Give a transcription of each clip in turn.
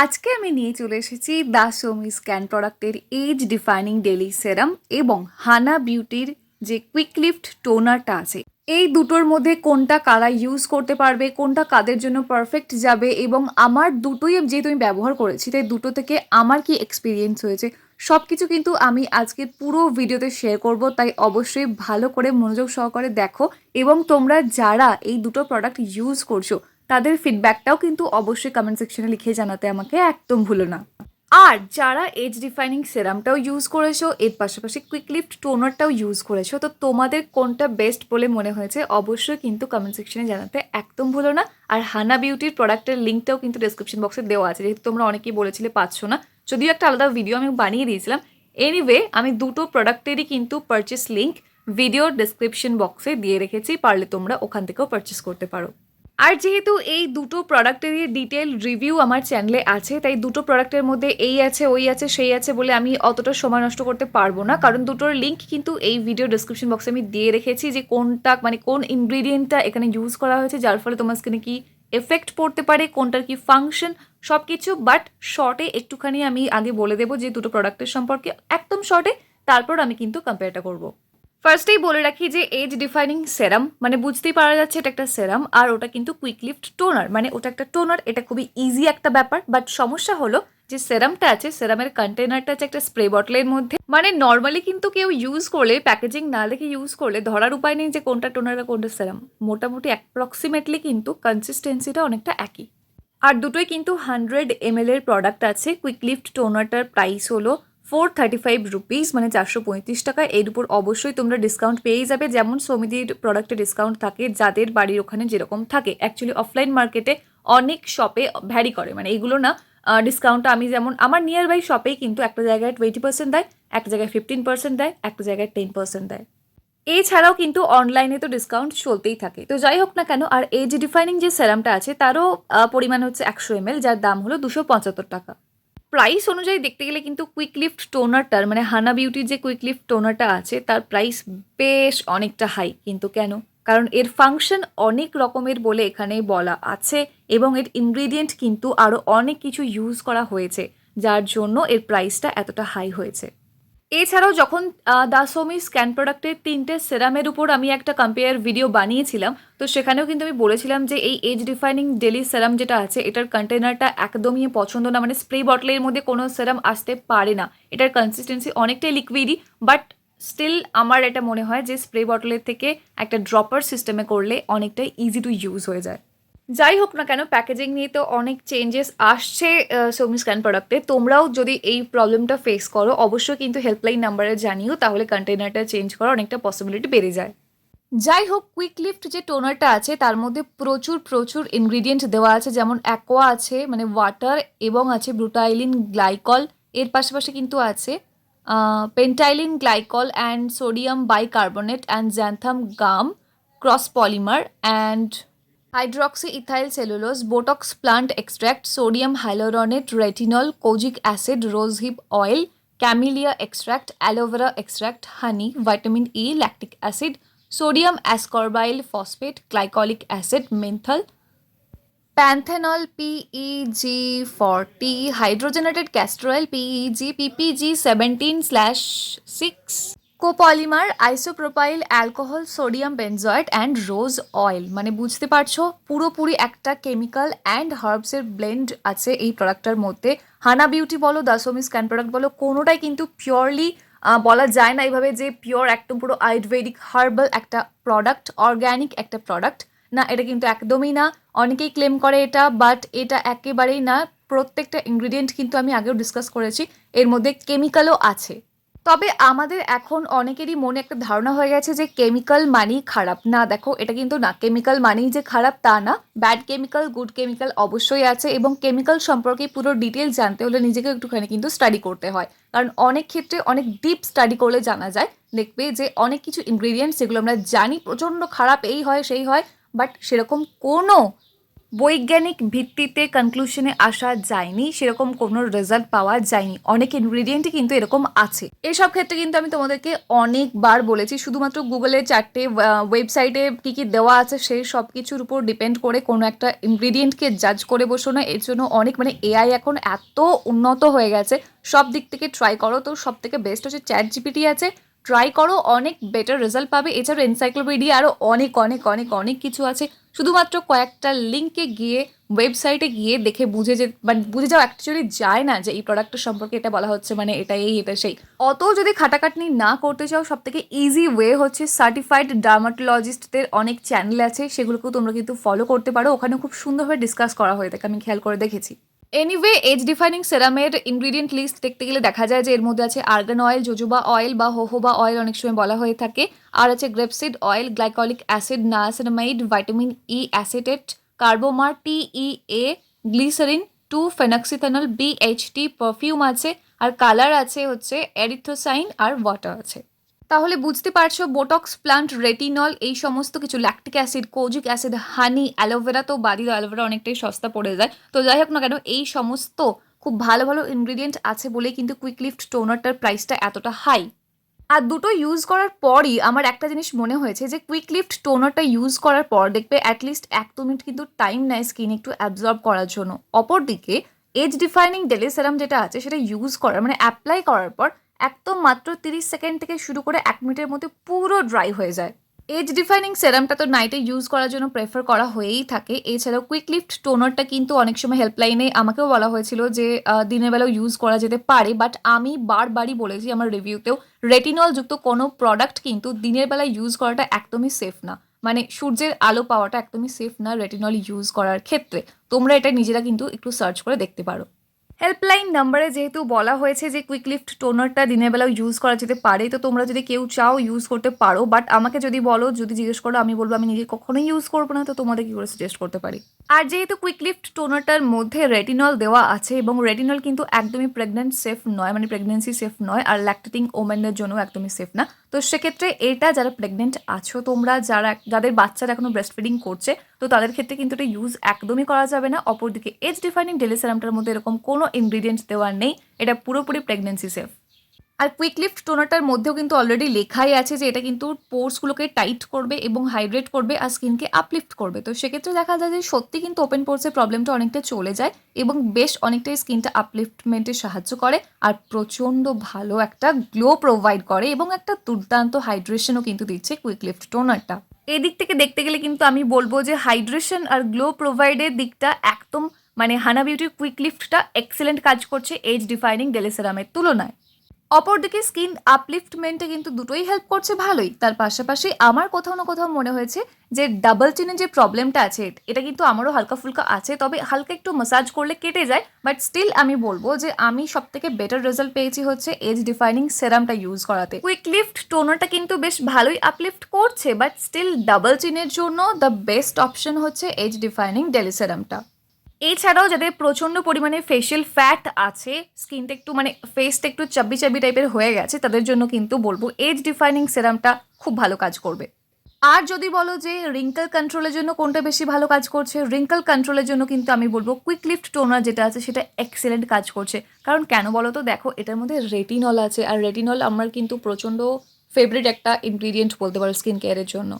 আজকে আমি নিয়ে চলে এসেছি দ্য সোমি স্ক্যান প্রোডাক্টের এজ ডিফাইনিং ডেলি সেরাম এবং হানা বিউটির যে কুইক লিফট টোনারটা আছে। এই দুটোর মধ্যে কোনটা কারা ইউজ করতে পারবে, কোনটা কাদের জন্য পারফেক্ট যাবে এবং আমার দুটোই যেহেতু আমি ব্যবহার করেছি তাই দুটো থেকে আমার কি এক্সপিরিয়েন্স হয়েছে সব কিছু কিন্তু আমি আজকে পুরো ভিডিওতে শেয়ার করব। তাই অবশ্যই ভালো করে মনোযোগ সহকারে দেখো এবং তোমরা যারা এই দুটো প্রোডাক্ট ইউজ করছো তাদের ফিডব্যাকটাও কিন্তু অবশ্যই কমেন্ট সেকশনে লিখে জানাতে আমাকে একদম ভুলো না। আর যারা এজ ডিফাইনিং সেরামটাও ইউজ করেছো, এর পাশাপাশি কুইক লিফট টোনারটাও ইউজ করেছো, তো তোমাদের কোনটা বেস্ট বলে মনে হয়েছে অবশ্যই কিন্তু কমেন্ট সেকশনে জানাতে একদম ভুলো না। আর হানা বিউটির প্রোডাক্টের লিঙ্কটাও কিন্তু ডেসক্রিপশন বক্সে দেওয়া আছে, যেহেতু তোমরা অনেকেই বলেছিলে পাচ্ছ না, যদিও একটা আলাদা ভিডিও আমি বানিয়ে দিয়েছিলাম। এনিওয়ে আমি দুটো প্রোডাক্টেরই কিন্তু পারচেস লিঙ্ক ভিডিওর ডেসক্রিপশন বক্সে দিয়ে রেখেছি, পারলে তোমরা ওখান থেকেও পারচেস করতে পারো। আর যেহেতু এই দুটো প্রোডাক্টেরই ডিটেল রিভিউ আমার চ্যানেলে আছে, তাই দুটো প্রোডাক্টের মধ্যে এই আছে ওই আছে সেই আছে বলে আমি অতটা সময় নষ্ট করতে পারবো না, কারণ দুটোর লিঙ্ক কিন্তু এই ভিডিও ডেসক্রিপশন বক্সে আমি দিয়ে রেখেছি যে কোনটা মানে কোন ইনগ্রিডিয়েন্টটা এখানে ইউজ করা হয়েছে, যার ফলে তোমার স্কিনে কি এফেক্ট পড়তে পারে, কোনটার কি ফাংশন, সব কিছু। বাট শর্টে একটুখানি আমি আগে বলে দেবো যে দুটো প্রোডাক্টের সম্পর্কে একদম শর্টে, তারপর আমি কিন্তু কম্পেয়ারটা করবো। ফার্স্টেই বলে রাখি যে এজ ডিফাইনিং সেরাম মানে বুঝতেই পারা যাচ্ছে এটা একটা সেরাম, আর ওটা কিন্তু কুইক লিফট টোনার মানে ওটা একটা টোনার। এটা খুবই ইজি একটা ব্যাপার, বাট সমস্যা হলো যে সেরামটা আছে, সেরামের কন্টেনারটা আছে একটা স্প্রে বটলের মধ্যে। মানে নর্মালি কিন্তু কেউ ইউজ করলে প্যাকেজিং না দেখে ইউজ করলে ধরার উপায় নেই যে কোনটা টোনার বা কোনটা সেরাম। মোটামুটি অ্যাপ্রক্সিমেটলি কিন্তু কনসিস্টেন্সিটা অনেকটা একই। আর দুটোই কিন্তু 100 ml এর প্রোডাক্ট আছে। কুইক লিফট টোনারটার প্রাইস হলো 435 রুপিস, মানে 435 টাকা। এর উপর অবশ্যই তোমরা ডিসকাউন্ট পেয়েই যাবে, যেমন সমিতির প্রোডাক্টে ডিসকাউন্ট থাকে, যাদের বাড়ির ওখানে যেরকম থাকে। অ্যাকচুয়ালি অফলাইন মার্কেটে অনেক শপে ভ্যারি করে, মানে এগুলো না ডিসকাউন্টটা আমি যেমন আমার নিয়ার বাই শপেই কিন্তু একটা জায়গায় 20% দেয়, একটা জায়গায় 15% দেয়, একটা জায়গায় 10% দেয়। এছাড়াও কিন্তু অনলাইনে তো ডিসকাউন্ট চলতেই থাকে। তো যাই হোক না কেন, আর এজ ডিফাইনিং যে সেরামটা আছে তারও পরিমাণ হচ্ছে 100 ml, যার দাম হলো 275 টাকা। প্রাইস অনুযায়ী দেখতে গেলে কিন্তু কুইক লিফট টোনারটার মানে হানা বিউটির যে কুইক লিফট টোনারটা আছে তার প্রাইস বেশ অনেকটা হাই। কিন্তু কেন? কারণ এর ফাংশন অনেক রকমের বলে এখানে বলা আছে এবং এর ইনগ্রিডিয়েন্ট কিন্তু আরও অনেক কিছু ইউজ করা হয়েছে, যার জন্য এর প্রাইসটা এতটা হাই হয়েছে। এছাড়াও যখন দ্য সোমি স্ক্যান প্রোডাক্টের 3টে সেরামের উপর আমি একটা কম্পেয়ার ভিডিও বানিয়েছিলাম, তো সেখানেও কিন্তু আমি বলেছিলাম যে এই এজ ডিফাইনিং ডেলি সেরাম যেটা আছে এটার কন্টেনারটা একদমই পছন্দ না, মানে স্প্রে বটলের মধ্যে কোনো সেরাম আসতে পারে না। এটার কনসিস্টেন্সি অনেকটাই লিকুইডই, বাট স্টিল আমার এটা মনে হয় যে স্প্রে বটলের থেকে একটা ড্রপার সিস্টেমে করলে অনেকটাই ইজি টু ইউজ হয়ে যায়। যাই হোক না কেন, প্যাকেজিং নিয়ে তো অনেক চেঞ্জেস আসছে সোমি স্ক্যান প্রোডাক্টে। তোমরাও যদি এই প্রবলেমটা ফেস করো অবশ্যই কিন্তু হেল্পলাইন নাম্বারে জানিও, তাহলে কন্টেনারটা চেঞ্জ করার অনেকটা পসিবিলিটি বেড়ে যায়। যাই হোক, কুইক লিফট যে টোনারটা আছে তার মধ্যে প্রচুর প্রচুর ইনগ্রিডিয়েন্ট দেওয়া আছে, যেমন অ্যাকোয়া আছে মানে ওয়াটার, এবং আছে ব্লুটাইলিন গ্লাইকল। এর পাশাপাশি কিন্তু আছে pentylene glycol and sodium bicarbonate and xanthan gum cross polymer and hydroxy ethyl cellulose, Botox plant extract, sodium hyaluronate, retinol, kojic acid, rosehip oil, camellia extract, aloe vera extract, honey, vitamin E, lactic acid, sodium ascorbyl phosphate, glycolic acid, menthol, panthenol, PEG40, hydrogenated castor oil, PEG, PPG17/6, copolymer, isopropyl alcohol, sodium benzoate and rose oil. মানে বুঝতে পারছো পুরোপুরি একটা chemical and হার্বসের blend আছে এই প্রোডাক্টটার মধ্যে। হানা beauty বলো, দ্য সোমি স্ক্যান প্রোডাক্ট বলো, কোনোটাই কিন্তু পিওরলি বলা যায় না এইভাবে যে পিওর একদম পুরো আয়ুর্বেদিক হার্বাল একটা প্রোডাক্ট, অর্গ্যানিক একটা প্রোডাক্ট না, এটা কিন্তু একদমই না। অনেকেই ক্লেম করে এটা, বাট এটা একেবারেই না। প্রত্যেকটা ইনগ্রিডিয়েন্ট কিন্তু আমি আগেও ডিসকাস করেছি, এর মধ্যে কেমিক্যালও আছে। তবে আমাদের এখন অনেকেরই মনে একটা ধারণা হয়ে গেছে যে কেমিক্যাল মানেই খারাপ। না, দেখো এটা কিন্তু না, কেমিক্যাল মানেই যে খারাপ তা না। ব্যাড কেমিক্যাল, গুড কেমিক্যাল অবশ্যই আছে, এবং কেমিক্যাল সম্পর্কে পুরো ডিটেলস জানতে হলে নিজেকে একটুখানি কিন্তু স্টাডি করতে হয়, কারণ অনেক ক্ষেত্রে অনেক ডিপ স্টাডি করলে জানা যায়, দেখবে যে অনেক কিছু ইনগ্রিডিয়েন্টস যেগুলো আমরা জানি প্রচণ্ড খারাপ, এই হয় সেই হয়, বাট সেরকম কোনো বৈজ্ঞানিক ভিত্তিতে কনক্লুশনে আসা যায়নি, সেরকম কোনো রেজাল্ট পাওয়া যায়নি। অনেক ইনগ্রিডিয়েন্টই কিন্তু এরকম আছে। এসব ক্ষেত্রে কিন্তু আমি তোমাদেরকে অনেকবার বলেছি, শুধুমাত্র গুগলে 4টে ওয়েবসাইটে কী কী দেওয়া আছে সেই সব কিছুর উপর ডিপেন্ড করে কোনো একটা ইনগ্রিডিয়েন্টকে জাজ করে বসো না। এর জন্য অনেক এআই এখন এত উন্নত হয়ে গেছে, সব দিক থেকে ট্রাই করো। তো সব থেকে বেস্ট হচ্ছে চ্যাট জিপিটি আছে, ট্রাই করো, অনেক বেটার রেজাল্ট পাবে। এছাড়াও এনসাইক্লোপিডিয়া আরও অনেক অনেক অনেক অনেক কিছু আছে। শুধুমাত্র কয়েকটা লিঙ্কে গিয়ে, ওয়েবসাইটে গিয়ে দেখে বুঝে যাও অ্যাকচুয়ালি যায় না যে এই প্রোডাক্টের সম্পর্কে এটা বলা হচ্ছে, এটা এই এটা সেই। অত যদি খাটাখাটনি না করতে চাও, সব থেকে ইজি ওয়ে হচ্ছে সার্টিফাইড ডার্মাটোলজিস্টদের অনেক চ্যানেল আছে, সেগুলোকেও তোমরা কিন্তু ফলো করতে পারো। ওখানে খুব সুন্দরভাবে ডিসকাস করা হয়ে থাকে, আমি খেয়াল করে দেখেছি। এনিওয়ে, এজ ডিফাইনিং সেরামের ইনগ্রিডিয়েন্ট লিস্ট দেখতে গেলে দেখা যায় যে এর মধ্যে আছে আর্গান অয়েল, জোজোবা অয়েল বা হোহোবা অয়েল অনেক সময় বলা হয়ে থাকে, আর আছে grapeseed oil, glycolic acid, niacinamide, vitamin E acetate, carbomer, TEA, glycerin, two phenoxyethanol, BHT, perfume আছে, আর কালার আছে হচ্ছে এরিথ্রোসাইন, আর ওয়াটার আছে। তাহলে বুঝতে পারছো, বোটক্স প্লান্ট, রেটিনল, এই সমস্ত কিছু, ল্যাকটিক অ্যাসিড, কোজিক অ্যাসিড, হানি, অ্যালোভেরা, তো বাদিল অ্যালোভেরা অনেকটাই সস্তা পড়ে যায়। তো যাই হোক না কেন, এই সমস্ত খুব ভালো ভালো ইনগ্রিডিয়েন্ট আছে বলেই কিন্তু কুইকলিফট টোনারটার প্রাইসটা এতটা হাই। আর দুটো ইউজ করার পরই আমার একটা জিনিস মনে হয়েছে যে কুইকলিফট টোনারটা ইউজ করার পর দেখবে অ্যাটলিস্ট 1-2 মিনিট কিন্তু টাইম নেয় স্কিন একটু অ্যাবজর্ব করার জন্য। অপরদিকে এজ ডিফাইনিং ডেলি সেরাম যেটা আছে সেটা ইউজ করার অ্যাপ্লাই করার পর একদম মাত্র 30 সেকেন্ড থেকে শুরু করে 1 মিনিটের মধ্যে পুরো ড্রাই হয়ে যায়। এজ ডিফাইনিং সেরামটা তো নাইটে ইউজ করার জন্য প্রেফার করা হয়েই থাকে। এছাড়াও কুইকলিফট টোনারটা কিন্তু অনেক সময় হেল্পলাইনে আমাকেও বলা হয়েছিল যে দিনের বেলাও ইউজ করা যেতে পারে, বাট আমি বারবারই বলেছি আমার রিভিউতেও, রেটিনল যুক্ত কোনো প্রোডাক্ট কিন্তু দিনের বেলা ইউজ করাটা একদমই সেফ না। সূর্যের আলো পাওয়াটা একদমই সেফ না রেটিনল ইউজ করার ক্ষেত্রে। তোমরা এটা নিজেরা কিন্তু একটু সার্চ করে দেখতে পারো। হেল্পলাইন নাম্বারে যেহেতু বলা হয়েছে যে কুইকলিফট টোনারটা দিনের বেলাও ইউজ করা যেতে পারে, তো তোমরা যদি কেউ চাও ইউজ করতে পারো, বাট আমাকে যদি বলো, যদি জিজ্ঞেস করো, আমি বলবো আমি নিজে কখনোই ইউজ করবো না। তো তোমাদের কি করে সাজেস্ট করতে পারি। আর যেহেতু কুইকলিফট টোনারটার মধ্যে রেটিনল দেওয়া আছে, এবং রেটিনল কিন্তু একদমই প্রেগনেন্ট সেফ নয়, প্রেগনেন্সি সেফ নয়, আর ল্যাকটেটিং ওমেনদের জন্য একদমই সেফ না। তো সেক্ষেত্রে এটা যারা প্রেগনেন্ট আছো তোমরা, যাদের বাচ্চারা এখনো ব্রেস্ট ফিডিং করছে, তো তাদের ক্ষেত্রে কিন্তু এটা ইউজ একদমই করা যাবে না। অপরদিকে এজ ডিফাইনিং ডেলি সেরামটার মধ্যে এরকম কোনো ইনগ্রিডিয়েন্টস দেওয়ার নেই, এটা পুরোপুরি প্রেগনেন্সি সেফ। আর কুইকলিফট টোনারটার মধ্যেও কিন্তু অলরেডি লেখাই আছে যে এটা কিন্তু পোর্সগুলোকে টাইট করবে এবং হাইড্রেট করবে আর স্কিনকে আপলিফট করবে। তো সেক্ষেত্রে দেখা যায় যে সত্যি কিন্তু ওপেন পোর্সের প্রবলেমটা অনেকটা চলে যায় এবং বেশ অনেকটাই স্কিনটা আপলিফটমেন্টে সাহায্য করে, আর প্রচণ্ড ভালো একটা গ্লো প্রোভাইড করে এবং একটা দুর্দান্ত হাইড্রেশনও কিন্তু দিচ্ছে কুইকলিফট টোনারটা। এদিক থেকে দেখতে গেলে কিন্তু আমি বলবো যে হাইড্রেশন আর গ্লো প্রোভাইডের দিকটা একদম হানা বিউটির কুইকলিফটটা এক্সেলেন্ট কাজ করছে এজ ডিফাইনিং ডেলি সেরামের তুলনায়। অপরদিকে স্কিন আপলিফটমেন্টে কিন্তু দুটোই হেল্প করছে ভালোই। তার পাশাপাশি আমার কোথাও না কোথাও মনে হয়েছে যে ডাবল চিনের যে প্রবলেমটা আছে, এটা কিন্তু আমারও হালকা ফুলকা আছে, তবে হালকা একটু ম্যাসাজ করলে কেটে যায়। বাট স্টিল আমি বলবো যে আমি সব থেকে বেটার রেজাল্ট পেয়েছি হচ্ছে এজ ডিফাইনিং সেরামটা ইউজ করাতে। কুইকলিফট টোনারটা কিন্তু বেশ ভালোই আপলিফট করছে, বাট স্টিল ডাবল চিনের জন্য দ্য বেস্ট অপশন হচ্ছে এজ ডিফাইনিং ডেলি সেরামটা। এছাড়াও যাদের প্রচণ্ড পরিমাণে ফেশিয়াল ফ্যাট আছে, স্কিনটা একটু ফেসটা একটু চাব্বি চাব্বি টাইপের হয়ে গেছে, তাদের জন্য কিন্তু বলবো এজ ডিফাইনিং সেরামটা খুব ভালো কাজ করবে। আর যদি বলো যে রিঙ্কল কন্ট্রোলের জন্য কোনটা বেশি ভালো কাজ করছে, রিঙ্কল কন্ট্রোলের জন্য কিন্তু আমি বলবো কুইকলিফট টোনার যেটা আছে সেটা এক্সেলেন্ট কাজ করছে। কারণ কেন বলো তো, দেখো এটার মধ্যে রেটিনল আছে, আর রেটিনল আমার কিন্তু প্রচণ্ড ফেভারিট একটা ইনগ্রিডিয়েন্ট বলতে পারো স্কিন কেয়ারের জন্য।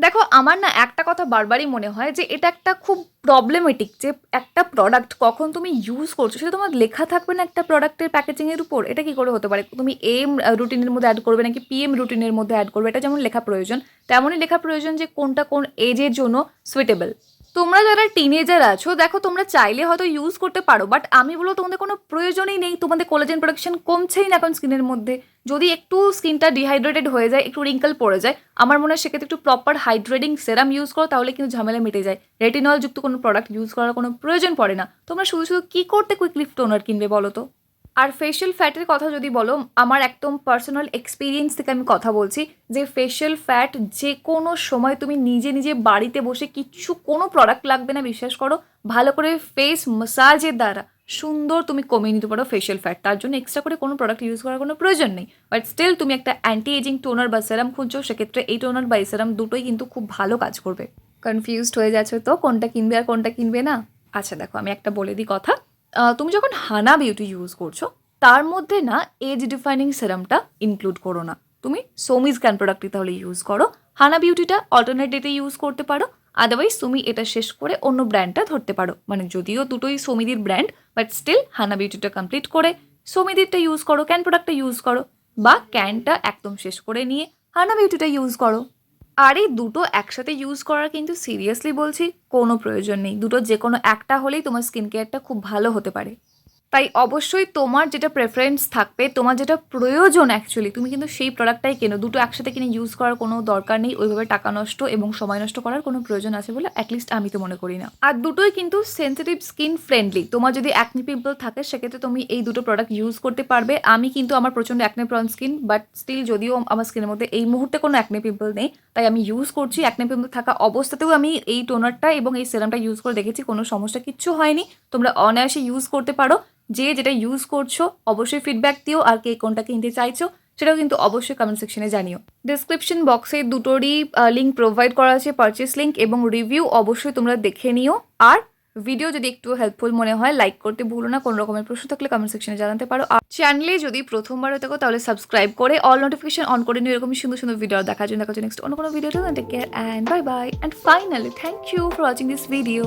দেখো আমার একটা কথা বারবারই মনে হয় যে এটা একটা খুব প্রবলেমেটিক, যে একটা প্রোডাক্ট কখন তুমি ইউজ করছো সেটা তোমার লেখা থাকবে না একটা প্রোডাক্টের প্যাকেজিংয়ের উপর। এটা কি করে হতে পারে? তুমি এম রুটিনের মধ্যে অ্যাড করবে নাকি পিএম রুটিনের মধ্যে অ্যাড করবে, এটা যেমন লেখা প্রয়োজন তেমনই লেখা প্রয়োজন যে কোনটা কোন এজের জন্য সুইটেবল। তোমরা যারা টিনেজার আছো, দেখো তোমরা চাইলে হয়তো ইউজ করতে পারো, বাট আমি বলবো তোমাদের কোনো প্রয়োজনই নেই। তোমাদের কোলাজেন প্রোডাকশন কমছেই না এখন স্কিনের মধ্যে। যদি একটু স্কিনটা ডিহাইড্রেটেড হয়ে যায়, একটু রিঙ্কল পড়ে যায়, আমার মনে হয় সেক্ষেত্রে একটু প্রপার হাইড্রেটিং সেরাম ইউজ করো, তাহলে কিন্তু ঝামেলা মিটে যায়। রেটিনল যুক্ত কোনো প্রোডাক্ট ইউজ করার কোনো প্রয়োজন পড়ে না। তোমরা শুধু শুধু কী করতে কুইকলিফট টোনার কিনবে বলো তো? আর ফেশিয়াল ফ্যাটের কথা যদি বলো, আমার একদম পার্সোনাল এক্সপিরিয়েন্স থেকে আমি কথা বলছি যে ফেশিয়াল ফ্যাট যে কোনো সময় তুমি নিজে নিজে বাড়িতে বসে কোনো প্রোডাক্ট লাগবে না, বিশ্বাস করো, ভালো করে ফেস ম্যাসাজের দ্বারা সুন্দর তুমি কমিয়ে নিতে পারো ফেশিয়াল ফ্যাট। তার জন্য এক্সট্রা করে কোনো প্রোডাক্ট ইউজ করার কোনো প্রয়োজন নেই। বাট স্টিল তুমি একটা অ্যান্টি এজিং টোনার বা সেরাম খুঁজছো, সেক্ষেত্রে এই টোনার বা এই সেরাম দুটোই কিন্তু খুব ভালো কাজ করবে। কনফিউজড হয়ে যাচ্ছ তো কোনটা কিনবে আর কোনটা কিনবে না? আচ্ছা দেখো, আমি একটা বলে দিই কথা। তুমি যখন হানা বিউটি ইউজ করছো, তার মধ্যে না এজ ডিফাইনিং সেরামটা ইনক্লুড করো না। তুমি সোমি স্ক্যান প্রোডাক্টটি তাহলে ইউজ করো। হানা বিউটিটা অল্টারনেট ডেটে ইউজ করতে পারো। আদারওয়াইজ তুমি এটা শেষ করে অন্য ব্র্যান্ডটা ধরতে পারো। মানে যদিও দুটোই সৌমিদির ব্র্যান্ড, বাট স্টিল হানা বিউটিটা কমপ্লিট করে সৌমিদিরটা ইউজ করো, ক্যান প্রোডাক্টটা ইউজ করো, বা ক্যানটা একদম শেষ করে নিয়ে হানা বিউটিটা ইউজ করো। আর এই দুটো একসাথে ইউজ করার কিন্তু সিরিয়াসলি বলছি কোনো প্রয়োজন নেই। দুটো যে কোনো একটা হলেই তোমার স্কিন কেয়ারটা খুব ভালো হতে পারে। তাই অবশ্যই তোমার যেটা প্রেফারেন্স থাকবে, তোমার যেটা প্রয়োজন অ্যাকচুয়ালি, তুমি কিন্তু সেই প্রোডাক্টটাই কেনো। দুটো একসাথে কিনে ইউজ করার কোনো দরকার নেই, ওইভাবে টাকা নষ্ট এবং সময় নষ্ট করার কোনো প্রয়োজন আছে বলে অ্যাটলিস্ট আমি তো মনে করি না। আর দুটোই কিন্তু সেন্সিটিভ স্কিন ফ্রেন্ডলি। তোমার যদি অ্যাকনি পিম্পল থাকে সেক্ষেত্রে তুমি এই দুটো প্রোডাক্ট ইউজ করতে পারবে। আমি কিন্তু আমার প্রচণ্ড acne prone skin, but still যদিও আমার স্কিনের মধ্যে এই মুহূর্তে কোনো অ্যাকনে পিম্পল নেই, তাই আমি ইউজ করছি। অ্যাকনে পিম্পল থাকা অবস্থাতেও আমি এই টোনারটা এবং এই সেরামটা ইউজ করে দেখেছি, কোনো সমস্যা কিচ্ছু হয়নি। তোমরা অনায়াসে ইউজ করতে পারো। যে যেটা ইউজ করছো অবশ্যই ফিডব্যাক দিও, আর কে কোনটা কিনতে চাইছো সেটাও কিন্তু অবশ্যই কমেন্ট সেকশনে জানিও। ডিসক্রিপশন বক্সে দুটোরই লিঙ্ক প্রোভাইড করা আছে, পারচেস লিঙ্ক এবং রিভিউ অবশ্যই তোমরা দেখে নিও। আর ভিডিও যদি একটু হেল্পফুল মনে হয় লাইক করতে ভুলো না। কোনো রকমের প্রশ্ন থাকলে কমেন্ট সেকশনে জানাতে পারো। আর চ্যানেলে যদি প্রথমবার হয়ে থাকো তাহলে সাবস্ক্রাইব করে অল নোটিফিকেশন অন করে নিও এরকম সুন্দর সুন্দর ভিডিও দেখার জন্য। নেক্সট অন্য কোনো ভিডিওটা। Take care and bye bye. And finally thank you for watching this video.